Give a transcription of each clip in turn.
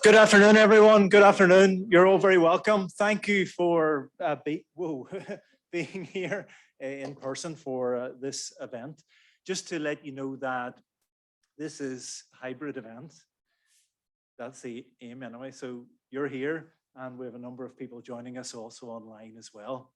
Good afternoon, everyone. Good afternoon. You're all very welcome. Thank you for being here in person for this event. Just to let you know that this is a hybrid event. That's the aim anyway. So you're here and we have a number of people joining us also online as well.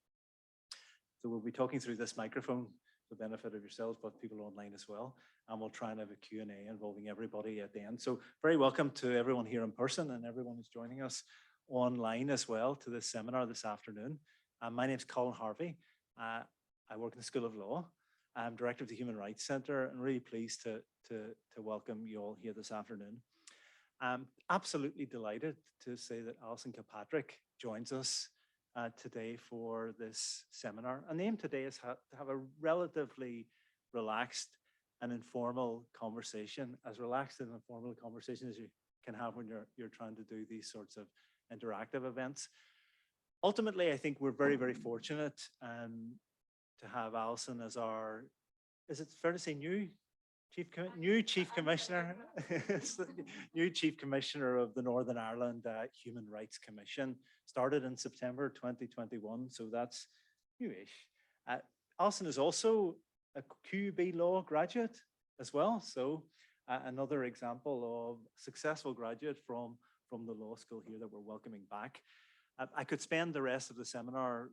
So we'll be talking through this microphone for the benefit of yourselves, but people online as well. And we'll try and have a Q&A involving everybody at the end. So very welcome to everyone here in person and everyone who's joining us online as well to this seminar this afternoon. My name's Colin Harvey. I work in the School of Law. I'm Director of the Human Rights Centre and really pleased to welcome you all here this afternoon. I'm absolutely delighted to say that Alyson Kilpatrick joins us today for this seminar. And the aim today is to have a relatively relaxed and informal conversation, as relaxed and informal conversation as you can have when you're trying to do these sorts of interactive events. Ultimately, I think we're very, very fortunate to have Alyson as our, is it fair to say new Chief Commissioner? New Chief Commissioner of the Northern Ireland Human Rights Commission, started in September 2021, so that's newish. Alyson is also a QUB Law graduate as well, so another example of successful graduate from the law school here that we're welcoming back. I could spend the rest of the seminar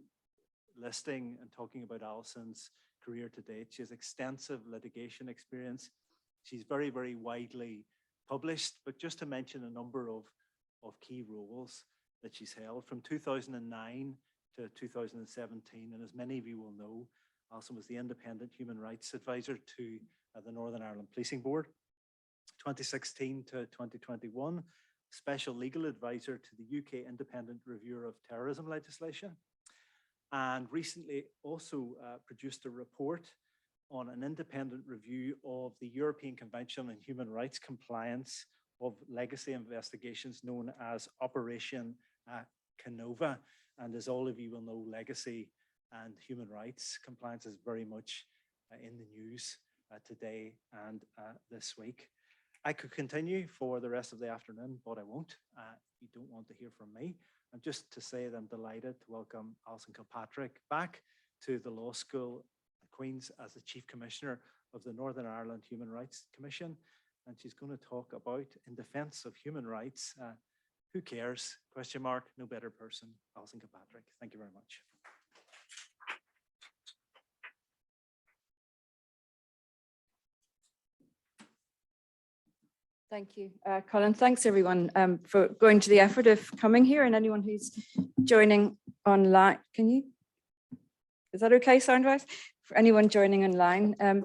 listing and talking about Alyson's career to date. She has extensive litigation experience. She's very, very widely published, but just to mention a number of key roles that she's held from 2009 to 2017, and as many of you will know, Alyson was the Independent Human Rights Advisor to the Northern Ireland Policing Board. 2016 to 2021, Special Legal Advisor to the UK Independent Reviewer of Terrorism Legislation. And recently also produced a report on an independent review of the European Convention on Human Rights Compliance of Legacy Investigations, known as Operation Canova. And as all of you will know, legacy and human rights compliance is very much in the news today and this week. I could continue for the rest of the afternoon, but I won't. You don't want to hear from me. And just to say that I'm delighted to welcome Alyson Kilpatrick back to the law school at Queen's as the Chief Commissioner of the Northern Ireland Human Rights Commission. And she's going to talk about, in defense of human rights, who cares? Question mark, no better person, Alyson Kilpatrick. Thank you very much. Thank you, Colin. Thanks everyone for going to the effort of coming here, and anyone who's joining online. Is that okay sound-wise? For anyone joining online,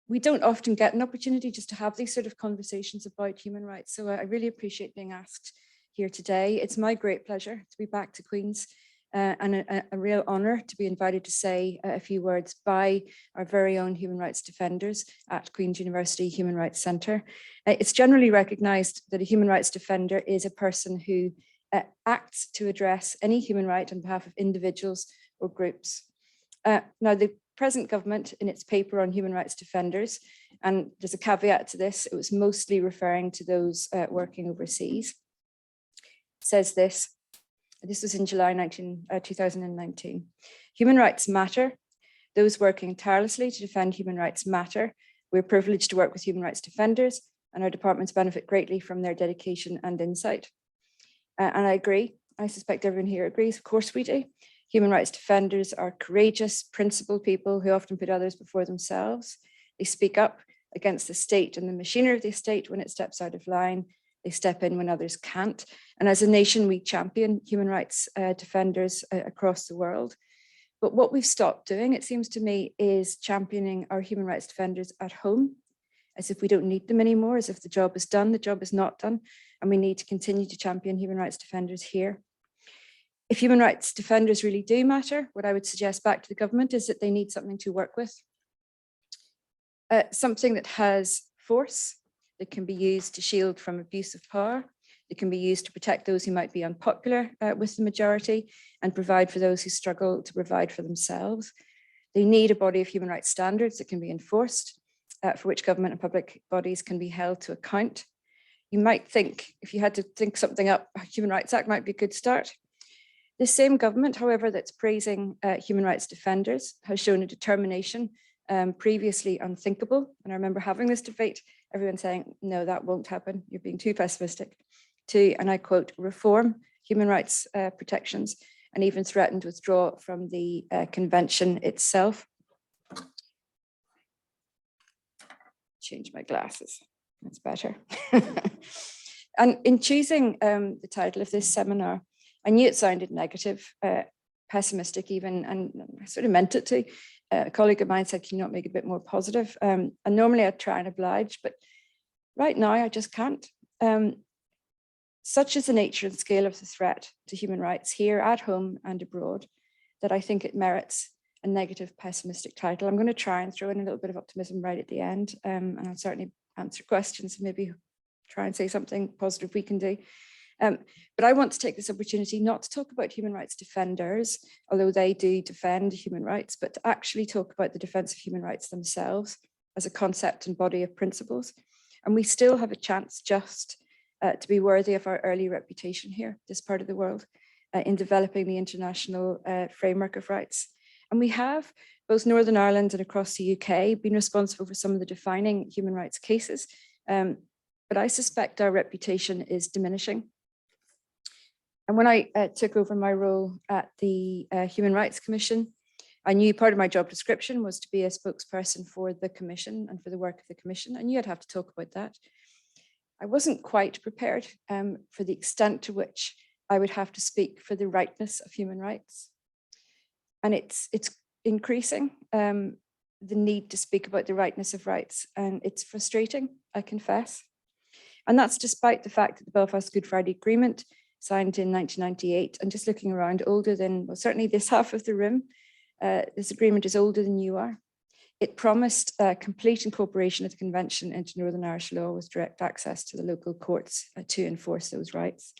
we don't often get an opportunity just to have these sort of conversations about human rights. So I really appreciate being asked here today. It's my great pleasure to be back to Queen's and a real honour to be invited to say a few words by our very own human rights defenders at Queen's University Human Rights Centre. It's generally recognised that a human rights defender is a person who acts to address any human right on behalf of individuals or groups. Now, the present government, in its paper on human rights defenders, and there's a caveat to this, it was mostly referring to those working overseas, says this. This was in July 2019. Human rights matter. Those working tirelessly to defend human rights matter. We're privileged to work with human rights defenders, and our departments benefit greatly from their dedication and insight. And I agree. I suspect everyone here agrees. Of course we do. Human rights defenders are courageous, principled people who often put others before themselves. They speak up against the state and the machinery of the state when it steps out of line. They step in when others can't. And as a nation, we champion human rights defenders across the world. But what we've stopped doing, it seems to me, is championing our human rights defenders at home, as if we don't need them anymore, as if the job is done. The job is not done, and we need to continue to champion human rights defenders here. If human rights defenders really do matter, what I would suggest back to the government is that they need something to work with. Something that has force, that can be used to shield from abuse of power. It can be used to protect those who might be unpopular with the majority and provide for those who struggle to provide for themselves. They need a body of human rights standards that can be enforced, for which government and public bodies can be held to account. you might think, if you had to think something up, a Human Rights Act might be a good start. The same government, however, that's praising human rights defenders has shown a determination previously unthinkable. And I remember having this debate, everyone saying, no, that won't happen. You're being too pessimistic. To, and I quote, reform human rights protections and even threatened to withdraw from the convention itself. Change my glasses, that's better. And in choosing the title of this seminar, I knew it sounded negative, pessimistic even, and I sort of meant it to. A colleague of mine said, can you not make it a bit more positive? And normally I try and oblige, but right now I just can't. Such is the nature and scale of the threat to human rights here at home and abroad that I think it merits a negative, pessimistic title. I'm going to try and throw in a little bit of optimism right at the end, and I'll certainly answer questions and maybe try and say something positive we can do. But I want to take this opportunity not to talk about human rights defenders, although they do defend human rights, but to actually talk about the defense of human rights themselves as a concept and body of principles. And we still have a chance just to be worthy of our early reputation here, this part of the world, in developing the international framework of rights. And we have, both Northern Ireland and across the UK, been responsible for some of the defining human rights cases. But I suspect our reputation is diminishing. And when I took over my role at the Human Rights Commission, I knew part of my job description was to be a spokesperson for the Commission and for the work of the Commission. I knew I'd have to talk about that. I wasn't quite prepared for the extent to which I would have to speak for the rightness of human rights. And it's increasing, the need to speak about the rightness of rights. And it's frustrating, I confess. And that's despite the fact that the Belfast Good Friday Agreement, signed in 1998, and just looking around, older than, well, certainly this half of the room, this agreement is older than you are. It promised complete incorporation of the convention into Northern Irish law with direct access to the local courts to enforce those rights.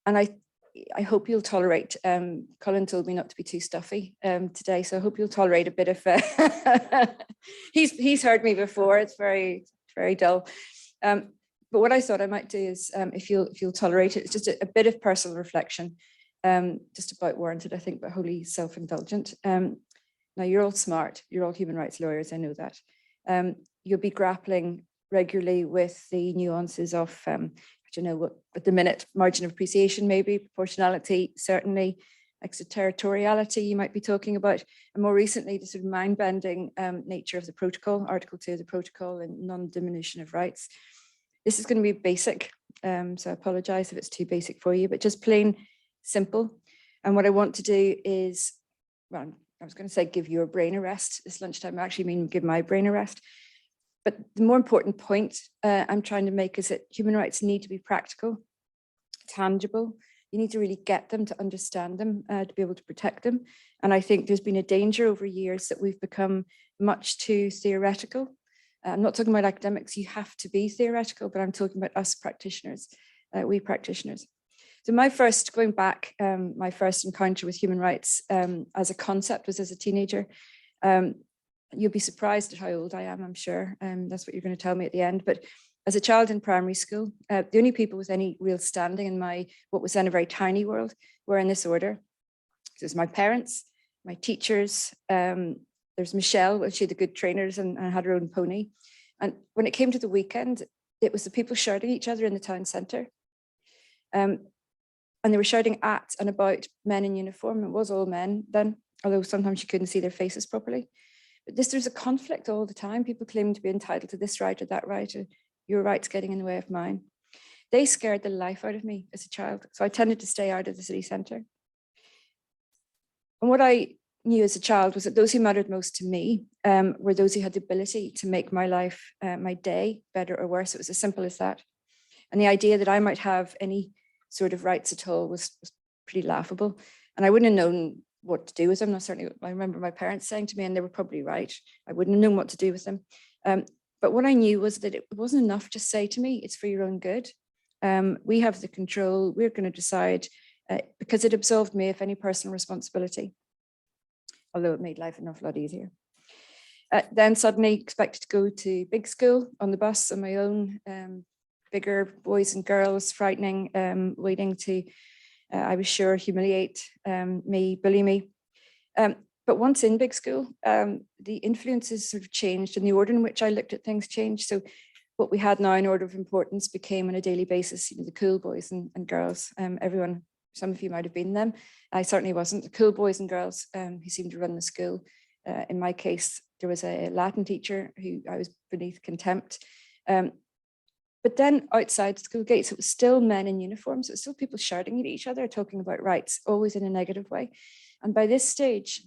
And I hope you'll tolerate, Colin told me not to be too stuffy today, so I hope you'll tolerate a bit of, he's heard me before, it's very dull. But what I thought I might do is, if you'll tolerate it, it's just a bit of personal reflection, just about warranted, I think, but wholly self-indulgent. Now, you're all smart, you're all human rights lawyers, I know that. You'll be grappling regularly with the nuances of, I don't know what, at the minute, margin of appreciation, maybe, proportionality, certainly, extraterritoriality you might be talking about, and more recently, the sort of mind-bending nature of the protocol, Article 2 of the protocol, and non-diminution of rights. This is going to be basic, so I apologize if it's too basic for you, but just plain simple. And what I want to do is, well, I was going to say give your brain a rest this lunchtime. I actually mean give my brain a rest. But the more important point I'm trying to make is that human rights need to be practical, tangible. You need to really get them to understand them, to be able to protect them. And I think there's been a danger over years that we've become much too theoretical. I'm not talking about academics, you have to be theoretical, but I'm talking about us practitioners, we practitioners. So my first, going back, my first encounter with human rights as a concept was as a teenager. You'll be surprised at how old I am, I'm sure. That's what you're going to tell me at the end. But as a child in primary school, the only people with any real standing in my, what was then a very tiny world, were in this order. So it was my parents, my teachers, there's Michelle, she had the good trainers and had her own pony. And when it came to the weekend, it was the people shouting at each other in the town centre. And they were shouting at and about men in uniform. It was all men then, although sometimes you couldn't see their faces properly. But there's a conflict all the time. People claim to be entitled to this right or that right, or your right's getting in the way of mine. They scared the life out of me as a child. So I tended to stay out of the city centre. And what I knew as a child was that those who mattered most to me were those who had the ability to make my life, my day, better or worse. It was as simple as that. And the idea that I might have any sort of rights at all was pretty laughable. And I wouldn't have known what to do with them. I remember my parents saying to me, and they were probably right, I wouldn't have known what to do with them. But what I knew was that it wasn't enough to say to me, it's for your own good. We have the control, we're going to decide, because it absolved me of any personal responsibility, although it made life an awful lot easier. Then suddenly expected to go to big school on the bus on my own, bigger boys and girls, frightening, waiting to, I was sure, humiliate me, bully me. But once in big school, the influences sort of changed and the order in which I looked at things changed. So what we had now in order of importance became on a daily basis, the cool boys and girls, everyone, some of you might have been them. I certainly wasn't. The cool boys and girls who seemed to run the school. In my case, there was a Latin teacher who I was beneath contempt. But then outside school gates, it was still men in uniforms. It was still people shouting at each other, talking about rights, always in a negative way. And by this stage,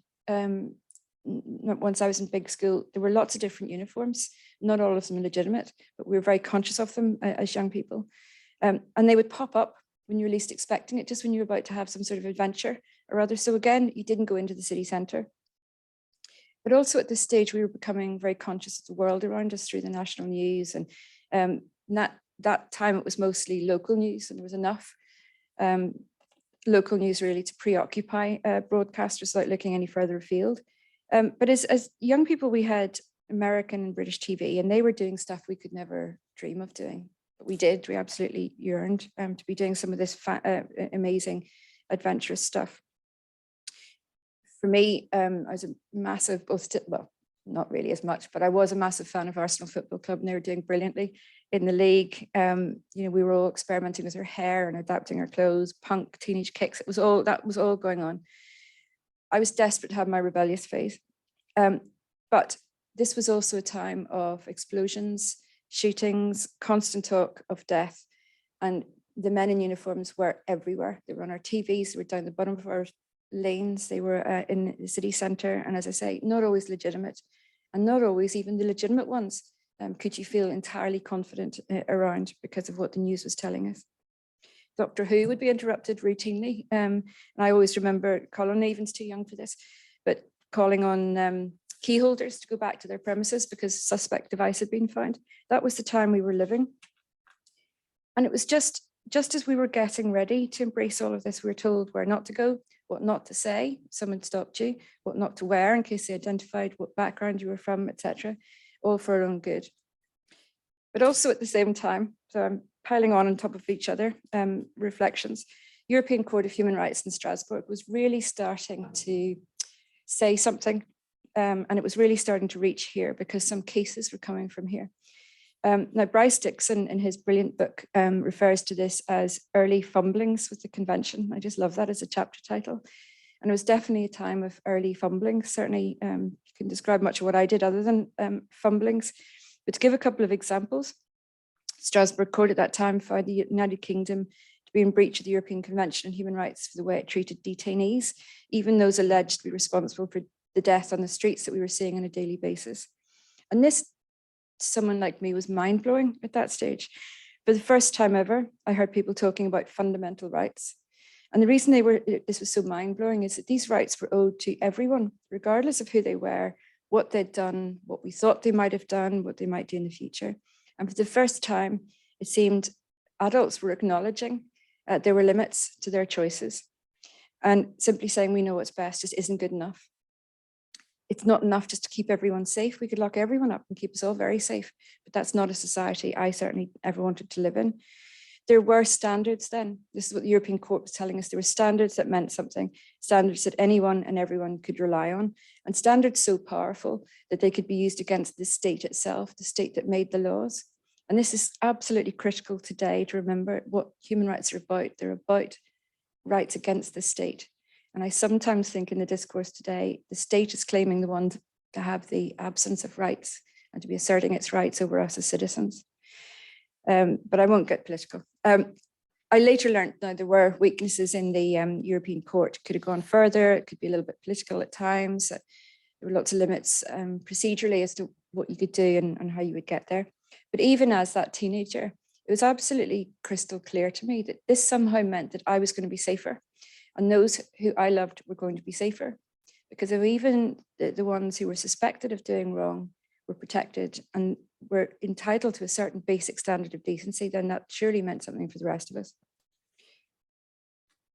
once I was in big school, there were lots of different uniforms, not all of them legitimate, but we were very conscious of them as young people. And they would pop up when you were least expecting it, just when you were about to have some sort of adventure or other. So again, you didn't go into the city centre. But also at this stage, we were becoming very conscious of the world around us through the national news. And that time it was mostly local news, and there was enough local news really to preoccupy broadcasters without looking any further afield. But as young people, we had American and British TV, and they were doing stuff we could never dream of doing. But we did. We absolutely yearned to be doing some of this amazing, adventurous stuff. For me, I was a massive, well, not really as much, but I was a massive fan of Arsenal Football Club, and they were doing brilliantly in the league. We were all experimenting with our hair and adapting our clothes, punk, teenage kicks. That was all going on. I was desperate to have my rebellious phase. But this was also a time of explosions, shootings, constant talk of death. And the men in uniforms were everywhere. They were on our TVs, they were down the bottom of our lanes, they were in the city centre. And as I say, not always legitimate, and not always even the legitimate ones could you feel entirely confident around because of what the news was telling us. Doctor Who would be interrupted routinely. And I always remember, Colin Even's too young for this, but calling on key holders to go back to their premises because suspect device had been found. That was the time we were living. And it was just as we were getting ready to embrace all of this, we were told where not to go, what not to say, someone stopped you, what not to wear in case they identified what background you were from, etc., all for our own good. But also at the same time, so I'm piling on top of each other, reflections, European Court of Human Rights in Strasbourg was really starting to say something, and it was really starting to reach here because some cases were coming from here. Now, Bryce Dixon, in his brilliant book, refers to this as early fumblings with the convention. I just love that as a chapter title. And it was definitely a time of early fumblings. Certainly, you can describe much of what I did other than fumblings. But to give a couple of examples, Strasbourg Court at that time found the United Kingdom to be in breach of the European Convention on Human Rights for the way it treated detainees, even those alleged to be responsible for the death on the streets that we were seeing on a daily basis. And this, to someone like me, was mind-blowing at that stage. For the first time ever, I heard people talking about fundamental rights. And the reason this was so mind-blowing is that these rights were owed to everyone, regardless of who they were, what they'd done, what we thought they might have done, what they might do in the future. And for the first time, it seemed adults were acknowledging there were limits to their choices. And simply saying we know what's best just isn't good enough. It's not enough just to keep everyone safe. We could lock everyone up and keep us all very safe, but that's not a society I certainly ever wanted to live in. There were standards then. This is what the European Court was telling us. There were standards that meant something, standards that anyone and everyone could rely on, and standards so powerful that they could be used against the state itself, the state that made the laws. And this is absolutely critical today to remember what human rights are about. They're about rights against the state. And I sometimes think in the discourse today, the state is claiming the one to have the absence of rights and to be asserting its rights over us as citizens. But I won't get political. I later learned that there were weaknesses in the European Court. It could have gone further. It could be a little bit political at times. There were lots of limits procedurally as to what you could do and how you would get there. But even as that teenager, it was absolutely crystal clear to me that this somehow meant that I was going to be safer. And those who I loved were going to be safer. Because if even the ones who were suspected of doing wrong were protected and were entitled to a certain basic standard of decency, then that surely meant something for the rest of us.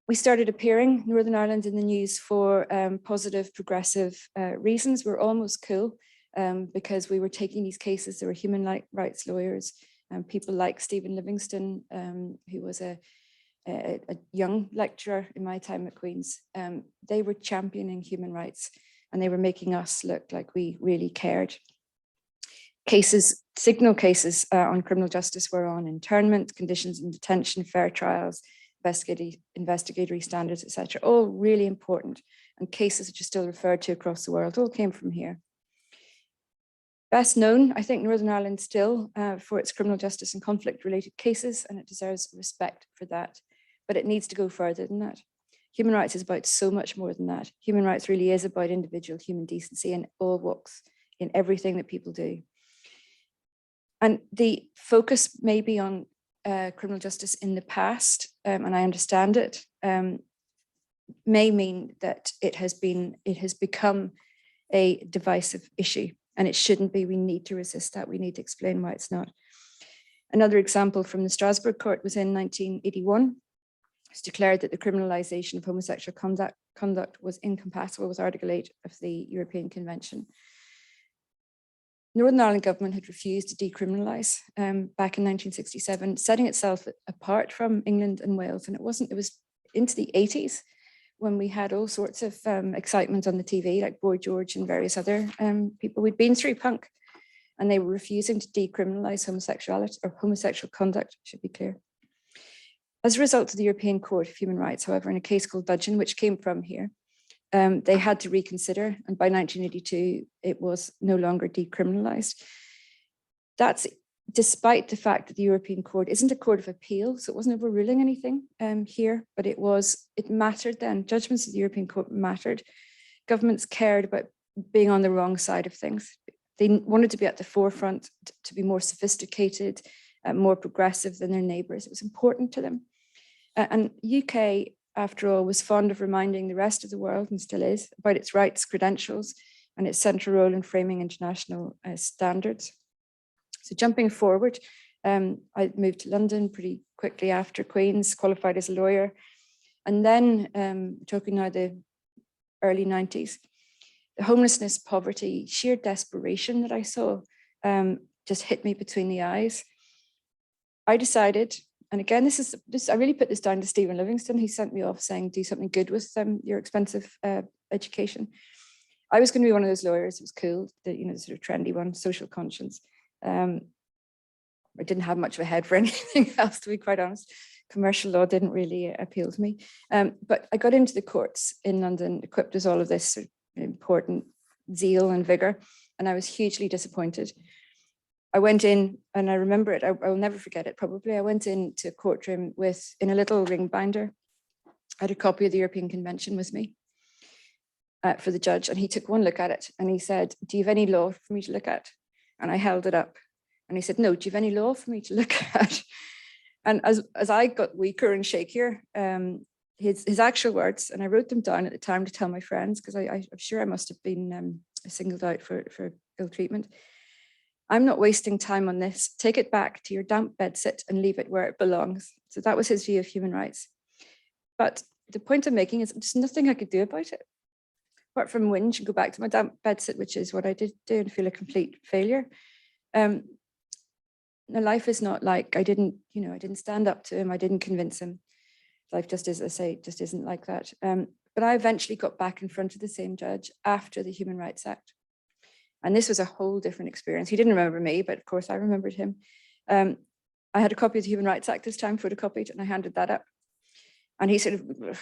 We started appearing in Northern Ireland in the news for positive, progressive reasons. We're almost cool because we were taking these cases. There were human rights lawyers People like Stephen Livingston, who was a young lecturer in my time at Queen's, they were championing human rights and they were making us look like we really cared. Signal cases on criminal justice were on internment, conditions in detention, fair trials, investigatory standards, etc. All really important, and cases which are still referred to across the world all came from here. Best known, I think, Northern Ireland still for its criminal justice and conflict-related cases, and it deserves respect for that. But it needs to go further than that. Human rights is about so much more than that. Human rights really is about individual human decency in all walks, in everything that people do. And the focus may be on criminal justice in the past, and I understand it, may mean that it has become a divisive issue, and it shouldn't be. We need to resist that. We need to explain why it's not. Another example from the Strasbourg court was in 1981. It's declared that the criminalization of homosexual conduct was incompatible with Article 8 of the European Convention. Northern Ireland government had refused to decriminalise back in 1967, setting itself apart from England and Wales. And it was into the 80s when we had all sorts of excitement on the TV, like Boy George and various other people. We'd been through punk, and they were refusing to decriminalise homosexuality, or homosexual conduct, should be clear. As a result of the European Court of Human Rights, however, in a case called Dudgeon, which came from here, they had to reconsider, and by 1982, it was no longer decriminalised. That's despite the fact that the European Court isn't a court of appeal, so it wasn't overruling anything here, but it mattered then. Judgments of the European Court mattered. Governments cared about being on the wrong side of things. They wanted to be at the forefront, to be more sophisticated, more progressive than their neighbours. It was important to them. And UK, after all, was fond of reminding the rest of the world, and still is, about its rights, credentials, and its central role in framing international standards. So jumping forward, I moved to London pretty quickly after Queen's, qualified as a lawyer. And then, talking now the early 90s, the homelessness, poverty, sheer desperation that I saw just hit me between the eyes. I decided, and again, I really put this down to Stephen Livingston. He sent me off saying, do something good with your expensive education. I was going to be one of those lawyers. It was cool, the sort of trendy one, social conscience. I didn't have much of a head for anything else, to be quite honest. Commercial law didn't really appeal to me. But I got into the courts in London, equipped with all of this sort of important zeal and vigor, and I was hugely disappointed. I went in, and I remember it, I will never forget it probably. I went into a courtroom in a little ring binder. I had a copy of the European Convention with me for the judge, and he took one look at it and he said, do you have any law for me to look at? And I held it up and he said, no, do you have any law for me to look at? And as I got weaker and shakier, his actual words, and I wrote them down at the time to tell my friends, because I'm sure I must have been singled out for ill treatment. I'm not wasting time on this. Take it back to your damp bedsit and leave it where it belongs. So that was his view of human rights. But the point I'm making is there's nothing I could do about it, apart from whinge and go back to my damp bedsit, which is what I did do, and feel a complete failure. Now, life is not like I didn't stand up to him. I didn't convince him. Life just, as I say, just isn't like that. But I eventually got back in front of the same judge after the Human Rights Act. And this was a whole different experience. He didn't remember me, but of course I remembered him. I had a copy of the Human Rights Act this time, photocopied, and I handed that up. And he sort of,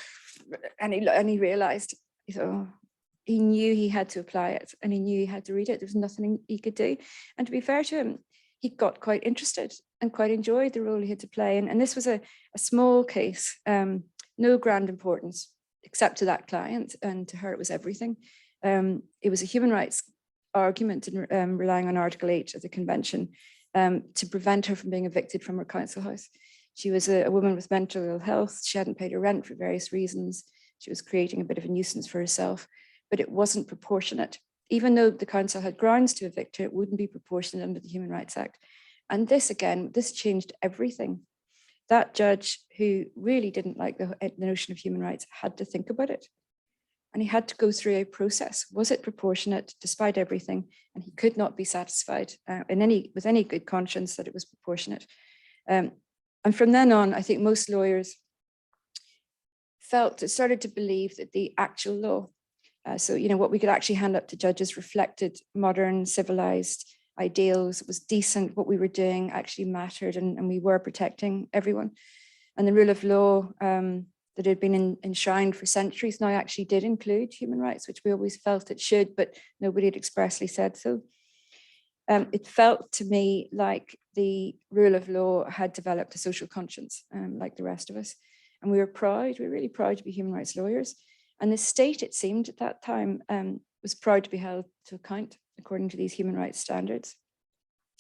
and he realized, he knew he had to apply it, and he knew he had to read it. There was nothing he could do. And to be fair to him, he got quite interested and quite enjoyed the role he had to play. And this was a small case, no grand importance, except to that client, and to her it was everything. It was a human rights argument and relying on Article 8 of the Convention to prevent her from being evicted from her council house. She was a woman with mental ill health. She hadn't paid her rent for various reasons. She was creating a bit of a nuisance for herself, but it wasn't proportionate. Even though the council had grounds to evict her, it wouldn't be proportionate under the Human Rights Act. And this changed everything. That judge, who really didn't like the notion of human rights, had to think about it. And he had to go through a process. Was it proportionate despite everything? And he could not be satisfied with any good conscience that it was proportionate. And from then on, I think most lawyers started to believe that the actual law, so what we could actually hand up to judges reflected modern civilized ideals, was decent, what we were doing actually mattered, and we were protecting everyone. And the rule of law that had been enshrined for centuries now actually did include human rights, which we always felt it should, but nobody had expressly said so. It felt to me like the rule of law had developed a social conscience, like the rest of us. And we were really proud to be human rights lawyers. And the state, it seemed at that time, was proud to be held to account according to these human rights standards.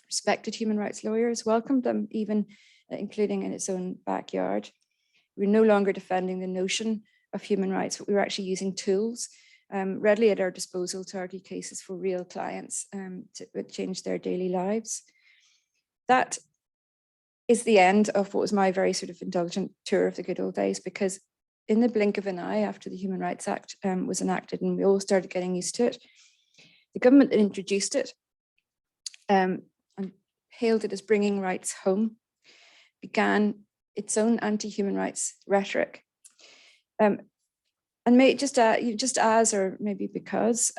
Respected human rights lawyers, welcomed them, even including in its own backyard. We're no longer defending the notion of human rights, but we were actually using tools readily at our disposal to argue cases for real clients to change their daily lives. That is the end of what was my very sort of indulgent tour of the good old days, because in the blink of an eye after the Human Rights Act was enacted and we all started getting used to it, the government that introduced it and hailed it as bringing rights home began its own anti-human rights rhetoric. And just as, or maybe because,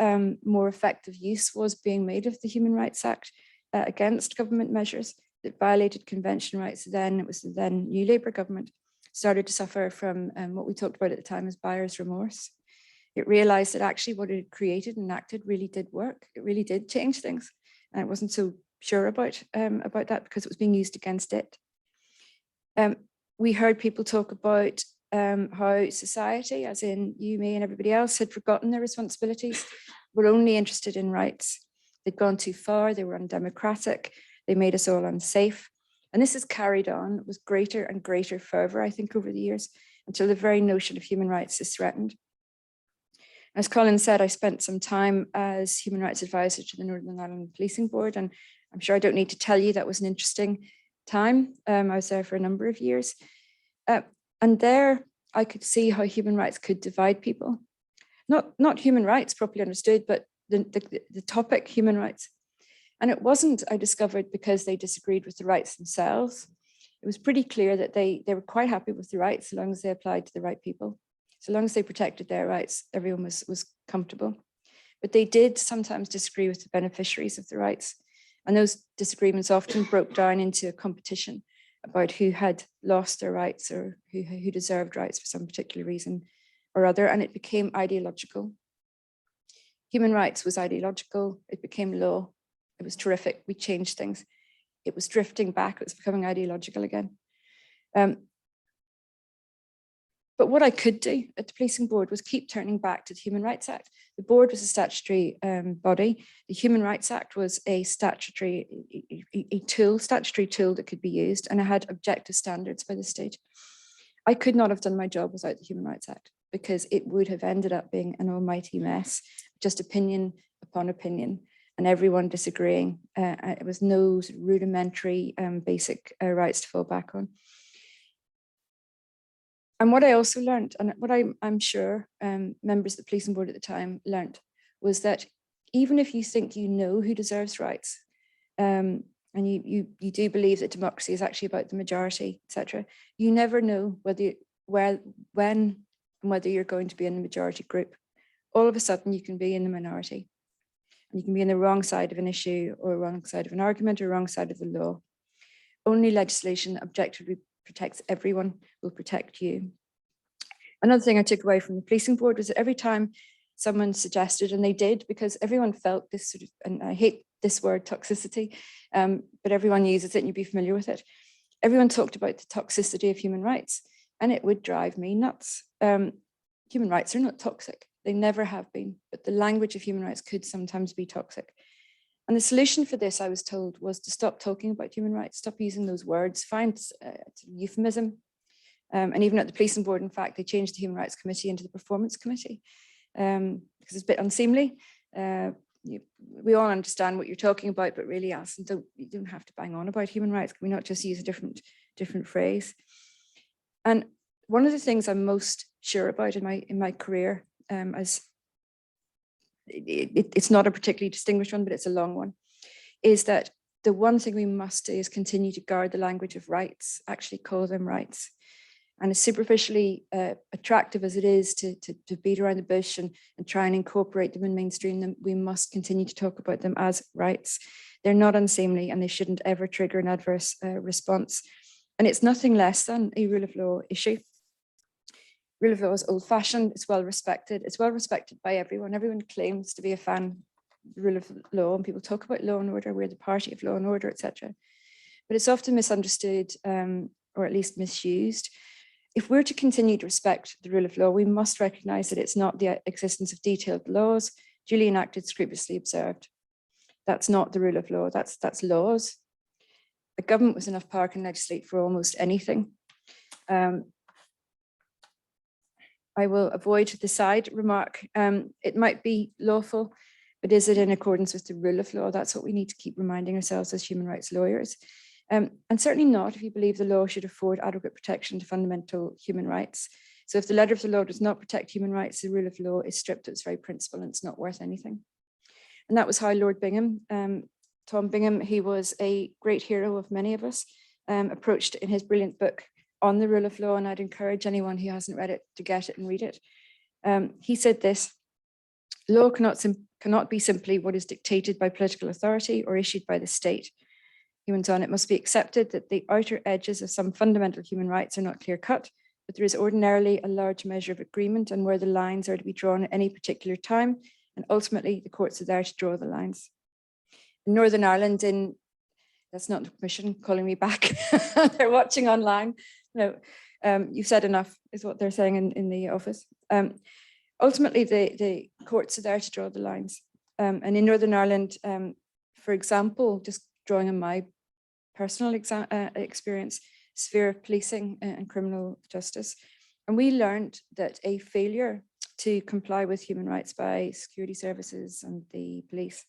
more effective use was being made of the Human Rights Act against government measures that violated convention rights. Then it was the then new Labour government started to suffer from what we talked about at the time as buyer's remorse. It realized that actually what it had created and enacted really did work. It really did change things. And it wasn't so sure about that because it was being used against it. We heard people talk about how society, as in you, me, and everybody else, had forgotten their responsibilities, were only interested in rights. They'd gone too far, they were undemocratic, they made us all unsafe. And this has carried on with greater and greater fervor, I think, over the years, until the very notion of human rights is threatened. As Colin said, I spent some time as human rights advisor to the Northern Ireland Policing Board, and I'm sure I don't need to tell you that was an interesting time. I was there for a number of years. And there I could see how human rights could divide people. Not human rights properly understood, but the topic human rights. And it wasn't, I discovered, because they disagreed with the rights themselves. It was pretty clear that they were quite happy with the rights so long as they applied to the right people. So long as they protected their rights, everyone was comfortable. But they did sometimes disagree with the beneficiaries of the rights. And those disagreements often broke down into a competition about who had lost their rights or who deserved rights for some particular reason or other. And it became ideological. Human rights was ideological. It became law. It was terrific. We changed things. It was drifting back. It was becoming ideological again. But what I could do at the policing board was keep turning back to the Human Rights Act. The board was a statutory body. The Human Rights Act was a statutory tool that could be used, and it had objective standards by the state. I could not have done my job without the Human Rights Act, because it would have ended up being an almighty mess, just opinion upon opinion, and everyone disagreeing. It was no rudimentary basic rights to fall back on. And what I also learned, and what I'm sure members of the policing board at the time learned, was that even if you think you know who deserves rights, and you do believe that democracy is actually about the majority, etc., you never know when and whether you're going to be in the majority group. All of a sudden, you can be in the minority, and you can be on the wrong side of an issue, or wrong side of an argument, or wrong side of the law. Only legislation that objectively protects everyone will protect you. Another thing I took away from the policing board was that every time someone suggested, and they did, because everyone felt this sort of, and I hate this word toxicity, but everyone uses it and you'd be familiar with it. Everyone talked about the toxicity of human rights, and it would drive me nuts. Human rights are not toxic. They never have been, but the language of human rights could sometimes be toxic. And the solution for this, I was told, was to stop talking about human rights, stop using those words, find euphemism. And even at the policing board, in fact, they changed the Human Rights Committee into the Performance Committee, because it's a bit unseemly. We all understand what you're talking about, but really, Alyson, you don't have to bang on about human rights. Can we not just use a different phrase? And one of the things I'm most sure about in my career as it's not a particularly distinguished one, but it's a long one, is that the one thing we must do is continue to guard the language of rights, actually call them rights. And as superficially attractive as it is to beat around the bush and try and incorporate them and mainstream them, we must continue to talk about them as rights. They're not unseemly and they shouldn't ever trigger an adverse response. And it's nothing less than a rule of law issue. Rule of law is old fashioned, it's well respected. It's well respected by everyone. Everyone claims to be a fan of the rule of law, and people talk about law and order, we're the party of law and order, etc. But it's often misunderstood or at least misused. If we're to continue to respect the rule of law, we must recognize that it's not the existence of detailed laws, duly enacted, scrupulously observed. That's not the rule of law, that's laws. A government with enough power can legislate for almost anything. I will avoid the side remark. It might be lawful, but is it in accordance with the rule of law? That's what we need to keep reminding ourselves as human rights lawyers. And certainly not if you believe the law should afford adequate protection to fundamental human rights. So if the letter of the law does not protect human rights, the rule of law is stripped of its very principle and it's not worth anything. And that was how Lord Bingham, Tom Bingham, he was a great hero of many of us, approached in his brilliant book on the rule of law, and I'd encourage anyone who hasn't read it to get it and read it. He said this: law cannot be simply what is dictated by political authority or issued by the state. He went on, it must be accepted that the outer edges of some fundamental human rights are not clear cut, but there is ordinarily a large measure of agreement on where the lines are to be drawn at any particular time, and ultimately the courts are there to draw the lines. In Northern Ireland, that's not the Commission calling me back, they're watching online. No, you've said enough is what they're saying in the office. Ultimately, the courts are there to draw the lines. And in Northern Ireland, for example, just drawing on my personal experience, sphere of policing and criminal justice. And we learned that a failure to comply with human rights by security services and the police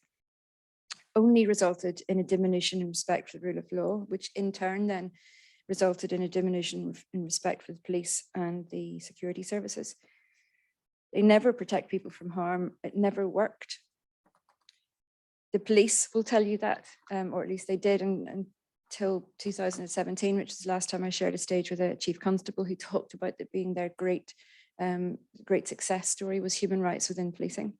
only resulted in a diminution in respect for the rule of law, which in turn then resulted in a diminution in respect for the police and the security services. They never protect people from harm. It never worked. The police will tell you that, or at least they did until 2017, which is the last time I shared a stage with a chief constable who talked about that being their great success story was human rights within policing.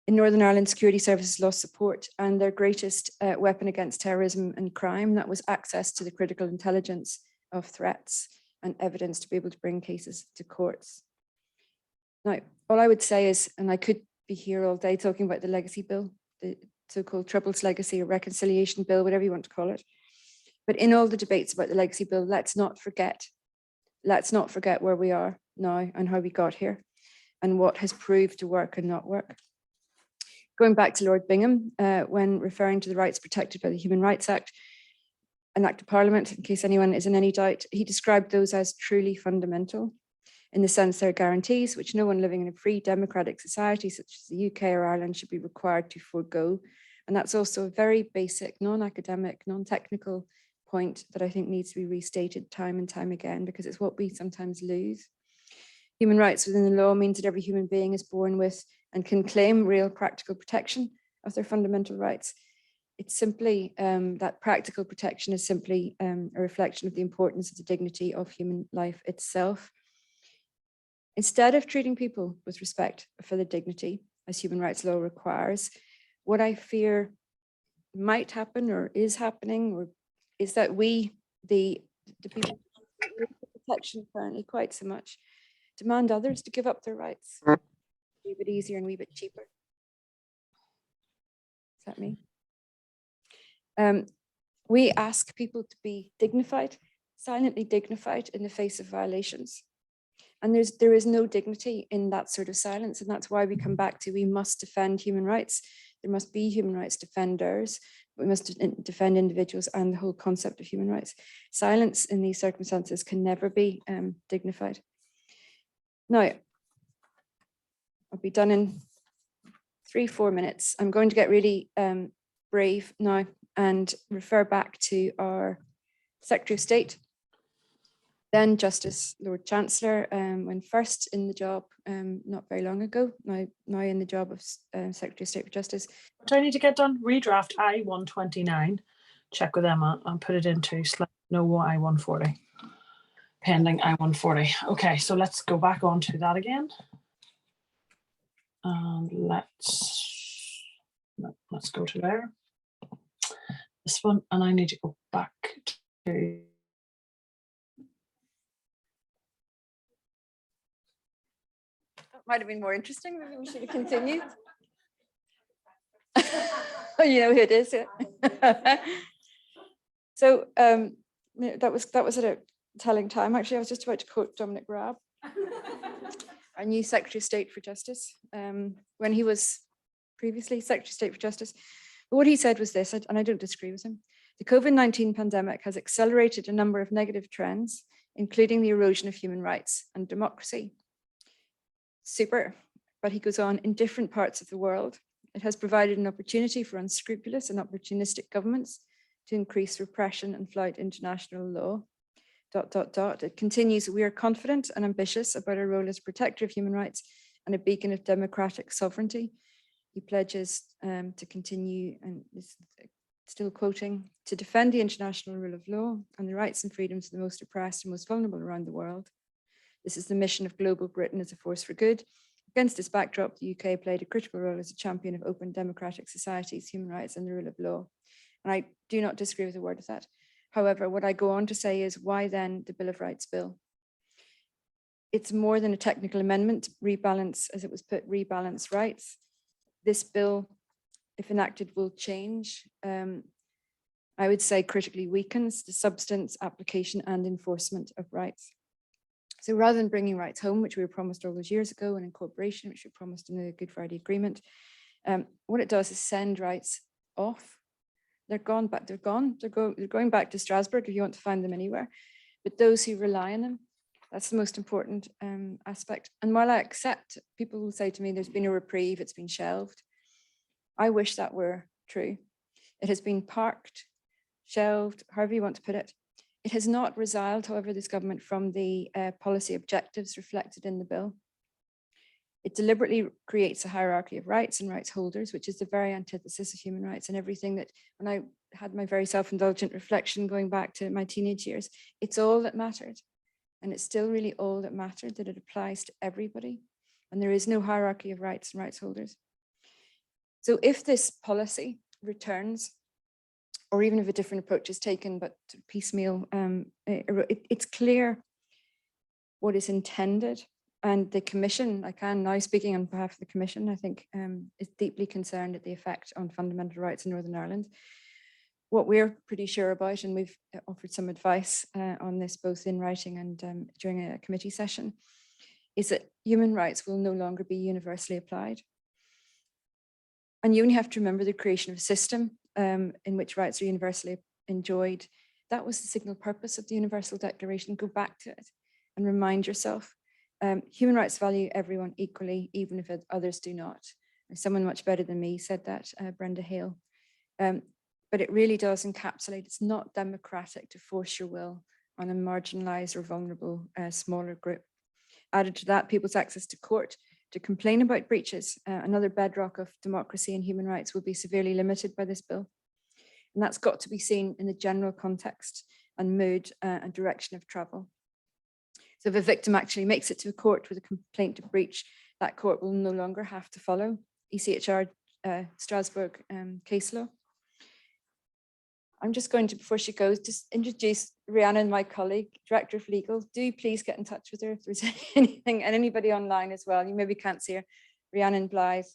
In Northern Ireland, security services lost support, and their greatest weapon against terrorism and crime, that was access to the critical intelligence of threats and evidence to be able to bring cases to courts. Now, all I would say is, and I could be here all day talking about the legacy bill, the so-called Troubles Legacy or Reconciliation Bill, whatever you want to call it. But in all the debates about the legacy bill, let's not forget where we are now and how we got here and what has proved to work and not work. Going back to Lord Bingham, when referring to the rights protected by the Human Rights Act, an Act of Parliament, in case anyone is in any doubt, he described those as truly fundamental, in the sense they're guarantees which no one living in a free democratic society such as the UK or Ireland should be required to forego. And that's also a very basic, non-academic, non-technical point that I think needs to be restated time and time again, because it's what we sometimes lose. Human rights within the law means that every human being is born with and can claim real practical protection of their fundamental rights. It's simply that practical protection is simply a reflection of the importance of the dignity of human life itself. Instead of treating people with respect for their dignity, as human rights law requires, what I fear might happen or is happening or is that we, the people who need protection currently quite so much, demand others to give up their rights. A wee bit easier and a wee bit cheaper. Is that me? We ask people to be dignified, silently dignified in the face of violations. And there is no dignity in that sort of silence. And that's why we come back to, we must defend human rights. There must be human rights defenders. We must defend individuals and the whole concept of human rights. Silence in these circumstances can never be dignified. Now, I'll be done in 3-4 minutes. I'm going to get really brave now and refer back to our Secretary of State, Then Justice Lord Chancellor, when first in the job not very long ago, now in the job of Secretary of State for Justice. What do I need to get done? Redraft I-129. Check with Emma and put it into no I-140. Pending I-140. Okay, so let's go back onto that again. And let's go to there. This one, and I need to go back to. That might have been more interesting. Maybe we should have continued. Oh, you know who it is. Yeah. So that was at a telling time. Actually, I was just about to quote Dominic Raab, our new Secretary of State for Justice, when he was previously Secretary of State for Justice. But what he said was this, and I don't disagree with him. The COVID-19 pandemic has accelerated a number of negative trends, including the erosion of human rights and democracy. Super. But he goes on, in different parts of the world, it has provided an opportunity for unscrupulous and opportunistic governments to increase repression and flout international law. ... It continues, we are confident and ambitious about our role as protector of human rights and a beacon of democratic sovereignty. He pledges to continue, and is still quoting, to defend the international rule of law and the rights and freedoms of the most oppressed and most vulnerable around the world. This is the mission of Global Britain as a force for good. Against this backdrop, the UK played a critical role as a champion of open democratic societies, human rights and the rule of law. And I do not disagree with a word of that. However, what I go on to say is, why then the Bill of Rights bill? It's more than a technical amendment to rebalance, as it was put, rebalance rights. This bill, if enacted, will change, I would say critically weakens the substance, application and enforcement of rights. So rather than bringing rights home, which we were promised all those years ago, and incorporation, which we promised in the Good Friday Agreement, what it does is send rights off. They're gone, but they're gone. They're going back to Strasbourg if you want to find them anywhere. But those who rely on them, that's the most important aspect. And while I accept, people will say to me, there's been a reprieve, it's been shelved. I wish that were true. It has been parked, shelved, however you want to put it. It has not resiled, however, this government from the policy objectives reflected in the bill. It deliberately creates a hierarchy of rights and rights holders, which is the very antithesis of human rights, and everything that, when I had my very self-indulgent reflection going back to my teenage years, it's all that mattered. And it's still really all that mattered, that it applies to everybody. And there is no hierarchy of rights and rights holders. So if this policy returns, or even if a different approach is taken, but piecemeal, it's clear what is intended. And the Commission, I can now, speaking on behalf of the Commission, I think is deeply concerned at the effect on fundamental rights in Northern Ireland. What we're pretty sure about, and we've offered some advice on this both in writing and during a committee session, is that human rights will no longer be universally applied. And you only have to remember the creation of a system in which rights are universally enjoyed. That was the signal purpose of the Universal Declaration. Go back to it and remind yourself. Human rights value everyone equally, even if others do not. Someone much better than me said that, Brenda Hale. But it really does encapsulate, it's not democratic to force your will on a marginalized or vulnerable smaller group. Added to that, people's access to court to complain about breaches, another bedrock of democracy and human rights, will be severely limited by this bill. And that's got to be seen in the general context and mood and direction of travel. So if a victim actually makes it to a court with a complaint of breach, that court will no longer have to follow ECHR Strasbourg case law. I'm just going to, before she goes, just introduce Rhiannon, my colleague, Director of Legal. Do please get in touch with her if there's anything, and anybody online as well. You maybe can't see her. Rhiannon Blythe,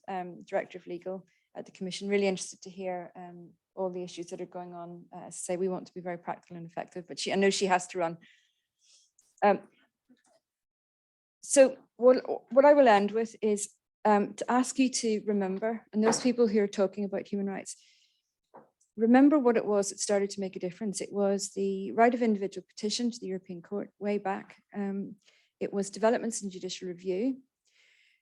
Director of Legal at the Commission. Really interested to hear all the issues that are going on. As I say, we want to be very practical and effective, but I know she has to run. So what I will end with is to ask you to remember, and those people who are talking about human rights, remember what it was that started to make a difference. It was the right of individual petition to the European Court way back. It was developments in judicial review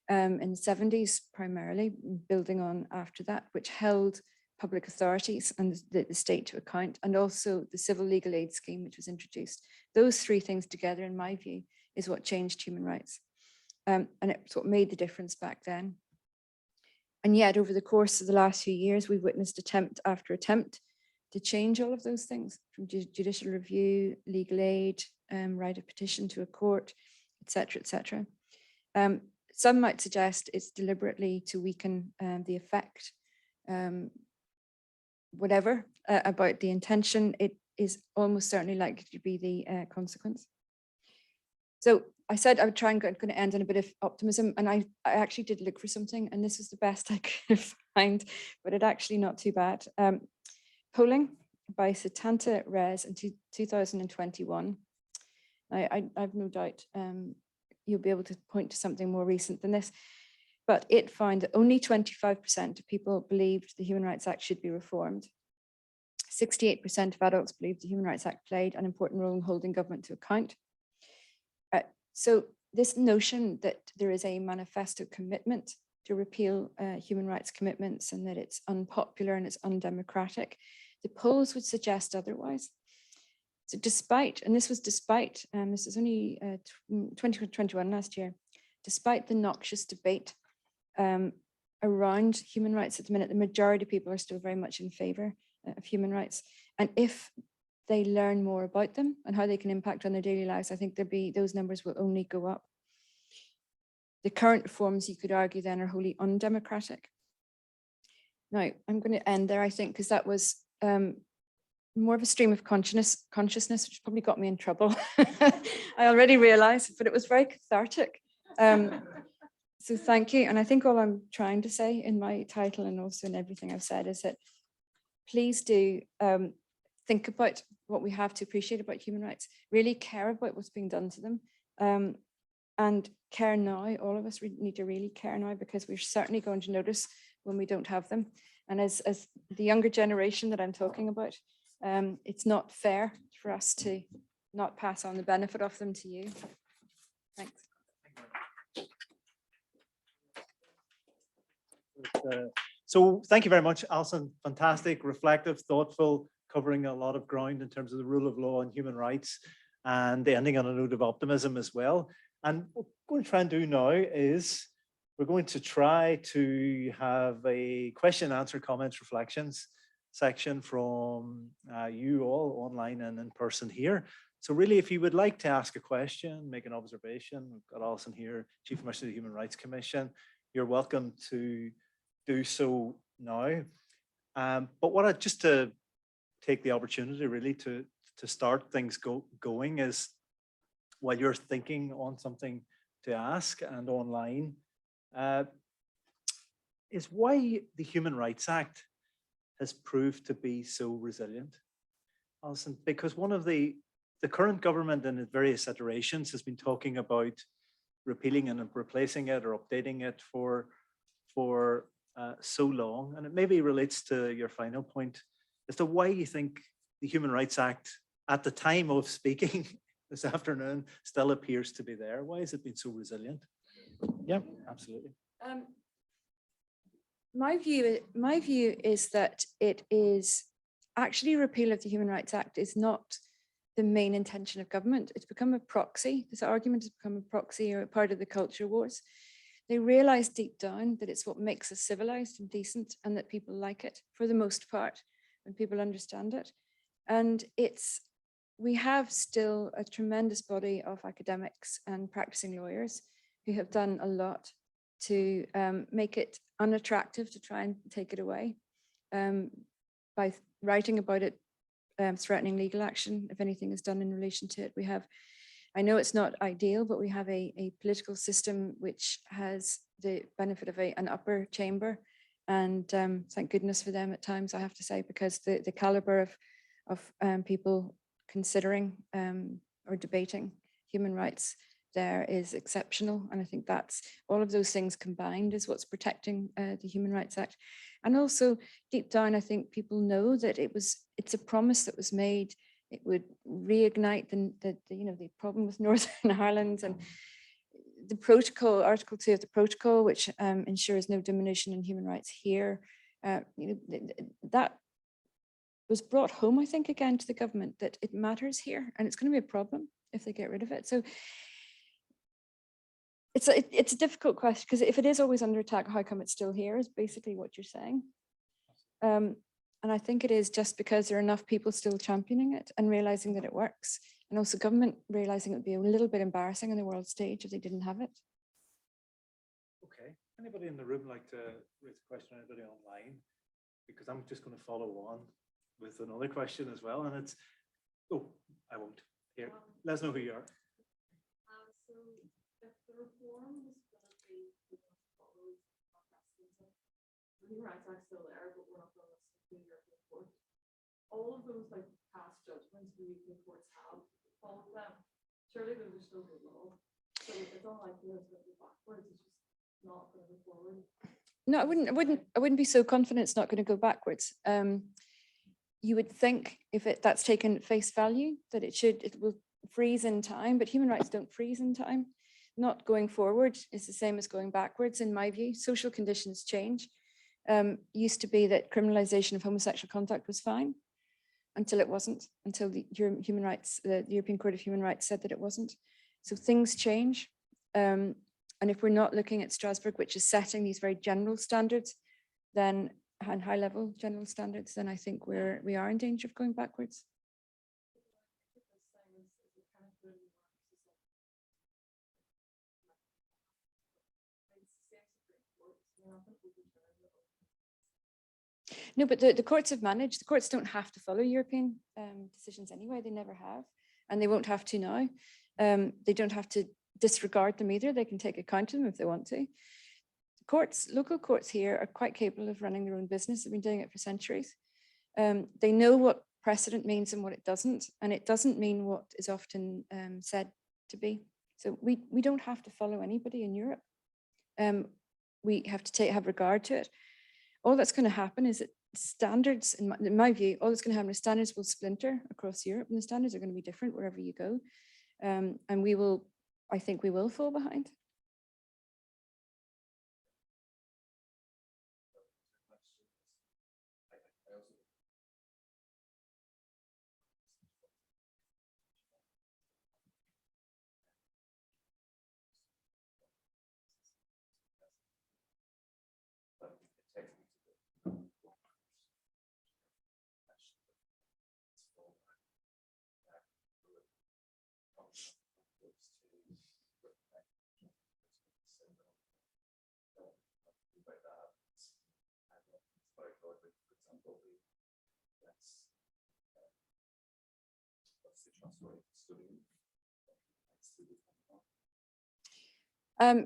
in the 70s primarily, building on after that, which held public authorities and the state to account, and also the civil legal aid scheme, which was introduced. Those three things together, in my view, is what changed human rights. And it's what made the difference back then. And yet, over the course of the last few years, we've witnessed attempt after attempt to change all of those things, from judicial review, legal aid, right of petition to a court, etc., etc. Some might suggest it's deliberately to weaken the effect. Whatever about the intention, it is almost certainly likely to be the consequence. So I said I would try and going to end on a bit of optimism, and I actually did look for something, and this was the best I could find, but it actually not too bad. Polling by Setanta Res in 2021. I have no doubt you'll be able to point to something more recent than this, but it found that only 25% of people believed the Human Rights Act should be reformed. 68% of adults believed the Human Rights Act played an important role in holding government to account. So this notion that there is a manifesto commitment to repeal human rights commitments and that it's unpopular and it's undemocratic, the polls would suggest otherwise. So despite, and this was despite, this is only 2021 last year, despite the noxious debate around human rights at the minute, the majority of people are still very much in favor of human rights. And if they learn more about them and how they can impact on their daily lives, I think those numbers will only go up. The current reforms, you could argue then, are wholly undemocratic. Now, I'm going to end there, I think, because that was more of a stream of consciousness, which probably got me in trouble. I already realized, but it was very cathartic. So thank you. And I think all I'm trying to say in my title and also in everything I've said is that please do think about what we have to appreciate about human rights, really care about what's being done to them, and care now. All of us need to really care now, because we're certainly going to notice when we don't have them. And as the younger generation that I'm talking about, it's not fair for us to not pass on the benefit of them to you. Thanks. So thank you very much, Alyson. Fantastic, reflective, thoughtful, covering a lot of ground in terms of the rule of law and human rights, and ending on a note of optimism as well. And what we're going to try and do now is we're going to try to have a question, answer, comments, reflections section from you all online and in person here. So really, if you would like to ask a question, make an observation, we've got Alyson here, Chief Commissioner of the Human Rights Commission, you're welcome to do so now. But what just to take the opportunity really to start things going is, while you're thinking on something to ask and online, is why the Human Rights Act has proved to be so resilient. Alyson, because one of the current government in its various iterations has been talking about repealing and replacing it or updating it for so long, and it maybe relates to your final point as to why you think the Human Rights Act at the time of speaking this afternoon still appears to be there. Why has it been so resilient? Yeah, absolutely. My view is that it is actually repeal of the Human Rights Act is not the main intention of government. It's become a proxy. This argument has become a proxy or a part of the culture wars. They realize deep down that it's what makes us civilized and decent, and that people like it for the most part when people understand it. And we have still a tremendous body of academics and practicing lawyers who have done a lot to make it unattractive to try and take it away by writing about it, threatening legal action if anything is done in relation to it. We have, I know it's not ideal, but we have a political system which has the benefit of an upper chamber, and thank goodness for them at times, I have to say, because the caliber of people considering or debating human rights there is exceptional. And I think that's all of those things combined is what's protecting the Human Rights Act. And also deep down, I think people know that it's a promise that was made. It would reignite the problem with Northern Ireland, and the protocol, Article 2 of the protocol, which ensures no diminution in human rights here, That was brought home, I think, again to the government, that it matters here, and it's going to be a problem if they get rid of it. So it's a difficult question, because if it is always under attack, how come it's still here is basically what you're saying. And I think it is just because there are enough people still championing it and realizing that it works, and also government realizing it would be a little bit embarrassing on the world stage if they didn't have it. Okay, anybody in the room like to raise a question? Anybody online? Because I'm just going to follow on with another question as well, and it's, oh, I won't. Here, let us know who you are. So if the reform was going to be the Human Rights Act still there, but we're not going to listen to the European Court. All of those like past judgments the European courts have followed them. Surely those are still good law. So it's unlikely it's going to go backwards. It's just not going to go forward. No, I wouldn't be so confident it's not going to go backwards. You would think if that's taken at face value that it will freeze in time, but human rights don't freeze in time. Not going forward is the same as going backwards, in my view. Social conditions change. Used to be that criminalization of homosexual conduct was fine until it wasn't, until the European Court of Human Rights said that it wasn't. So things change. And if we're not looking at Strasbourg, which is setting these very general standards, then and high level general standards, then I think we are in danger of going backwards. No, but the courts have managed. The courts don't have to follow European decisions anyway. They never have, and they won't have to now. They don't have to disregard them either. They can take account of them if they want to. Courts, local courts here are quite capable of running their own business. They've been doing it for centuries. They know what precedent means and what it doesn't, and it doesn't mean what is often said to be. So we don't have to follow anybody in Europe. We have to have regard to it. All that's going to happen is that standards, in my view, all that's going to happen is standards will splinter across Europe, and the standards are going to be different wherever you go. And I think we will fall behind.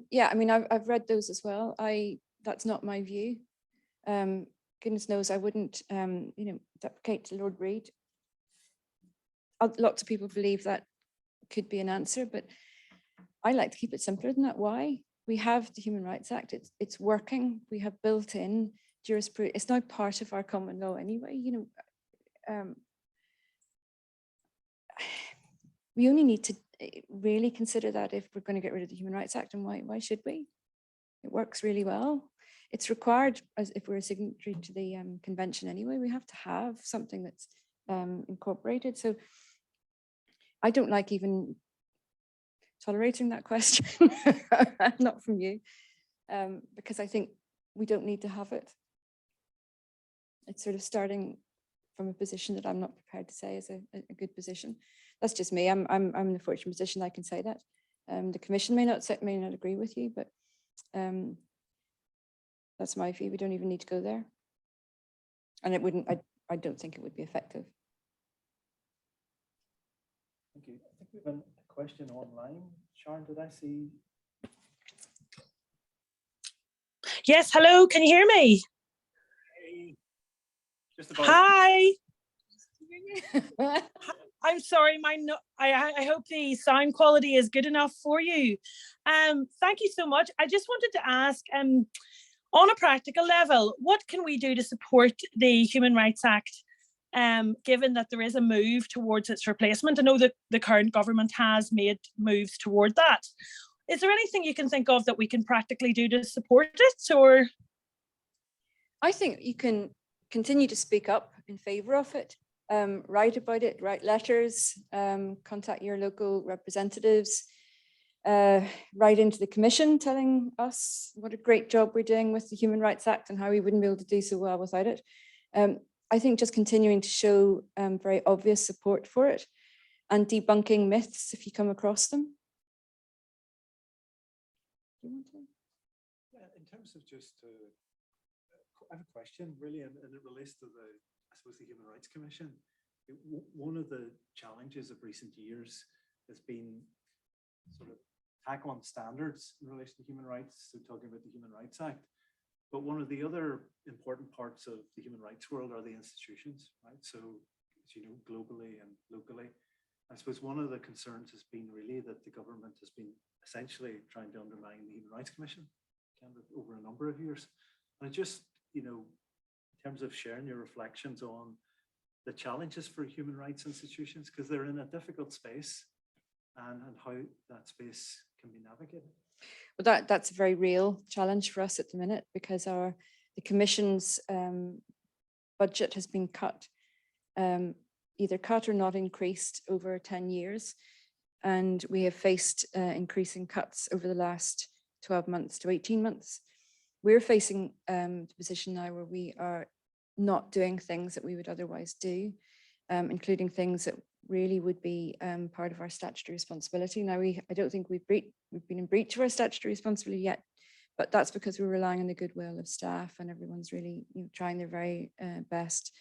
Yeah, I mean, I've read those as well. That's not my view. Goodness knows I wouldn't, deprecate to Lord Reid. Lots of people believe that could be an answer, but I like to keep it simpler than that. Why? We have the Human Rights Act. It's working. We have built in jurisprudence. It's now part of our common law anyway. We only need to really consider that if we're going to get rid of the Human Rights Act, and why should we? It works really well. It's required, as if we're a signatory to the convention anyway. We have to have something that's incorporated. So I don't like even tolerating that question, not from you, because I think we don't need to have it. It's sort of starting from a position that I'm not prepared to say is a good position. That's just me. I'm in the fortunate position I can say that. The Commission may not agree with you, but that's my view. We don't even need to go there, and it wouldn't. I don't think it would be effective. Thank you. I think we have a question online. Sharon, did I see? Yes. Hello. Can you hear me? Hey. Just about. Hi. I'm sorry, I hope the sound quality is good enough for you. Thank you so much. I just wanted to ask, on a practical level, what can we do to support the Human Rights Act, given that there is a move towards its replacement? I know that the current government has made moves toward that. Is there anything you can think of that we can practically do to support it, or? I think you can continue to speak up in favor of it, write about it, write letters, contact your local representatives, write into the commission telling us what a great job we're doing with the Human Rights Act and how we wouldn't be able to do so well without it. I think just continuing to show very obvious support for it and debunking myths if you come across them. Do you want to? Yeah, in terms of just, I have a question really, and it relates to I suppose, the Human Rights Commission. One of the challenges of recent years has been sort of tackle on standards in relation to human rights, so talking about the Human Rights Act. But one of the other important parts of the human rights world are the institutions, right? So, as you know, globally and locally, I suppose one of the concerns has been really that the government has been essentially trying to undermine the Human Rights Commission kind of over a number of years. And just, you know, in terms of sharing your reflections on the challenges for human rights institutions, because they're in a difficult space, and how that space can be navigated. Well, that's a very real challenge for us at the minute, because the Commission's budget has been cut, either cut or not increased over 10 years. And we have faced increasing cuts over the last 12 months to 18 months. We're facing the position now where we are not doing things that we would otherwise do, including things that really would be part of our statutory responsibility. Now, I don't think we've been in breach of our statutory responsibility yet, but that's because we're relying on the goodwill of staff, and everyone's really, you know, trying their very best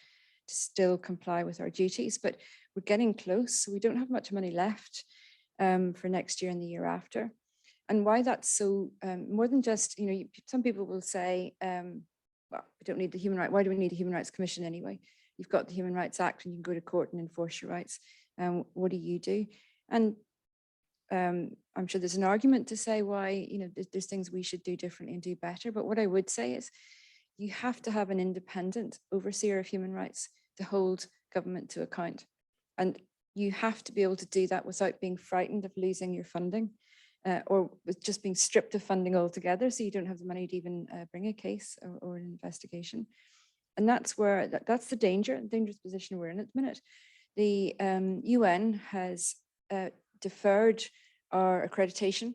to still comply with our duties. But we're getting close, so we don't have much money left for next year and the year after. And why that's so, more than just, you know, some people will say, well, we don't need the human rights. Why do we need a Human Rights Commission anyway? You've got the Human Rights Act and you can go to court and enforce your rights. What do you do? And I'm sure there's an argument to say why, you know, there's things we should do differently and do better. But what I would say is you have to have an independent overseer of human rights to hold government to account. And you have to be able to do that without being frightened of losing your funding, or with just being stripped of funding altogether, so you don't have the money to even bring a case or an investigation. And that's where, that's the dangerous position we're in at the minute. The UN has deferred our accreditation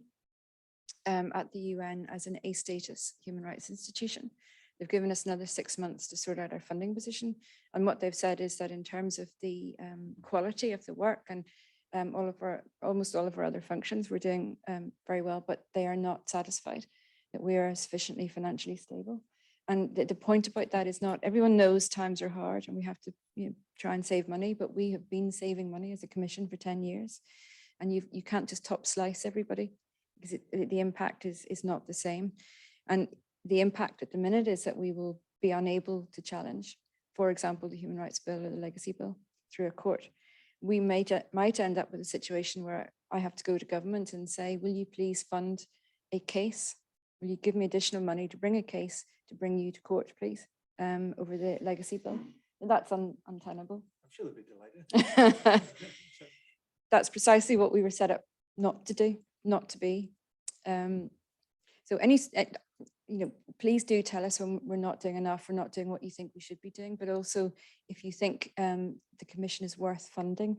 at the UN as an A status human rights institution. They've given us another 6 months to sort out our funding position. And what they've said is that in terms of the quality of the work and almost all of our other functions, we're doing very well, but they are not satisfied that we are sufficiently financially stable. And the point about that is not, everyone knows times are hard and we have to, you know, try and save money, but we have been saving money as a commission for 10 years. And you can't just top slice everybody, because the impact is not the same. And the impact at the minute is that we will be unable to challenge, for example, the Human Rights Bill or the Legacy Bill through a court. We might end up with a situation where I have to go to government and say, will you please fund a case? Will you give me additional money to bring a case to bring you to court, please, over the Legacy Bill? And that's untenable. I'm sure they'll be delighted. That's precisely what we were set up not to do, not to be. So you know, please do tell us when we're not doing enough, we're not doing what you think we should be doing, but also if you think the commission is worth funding,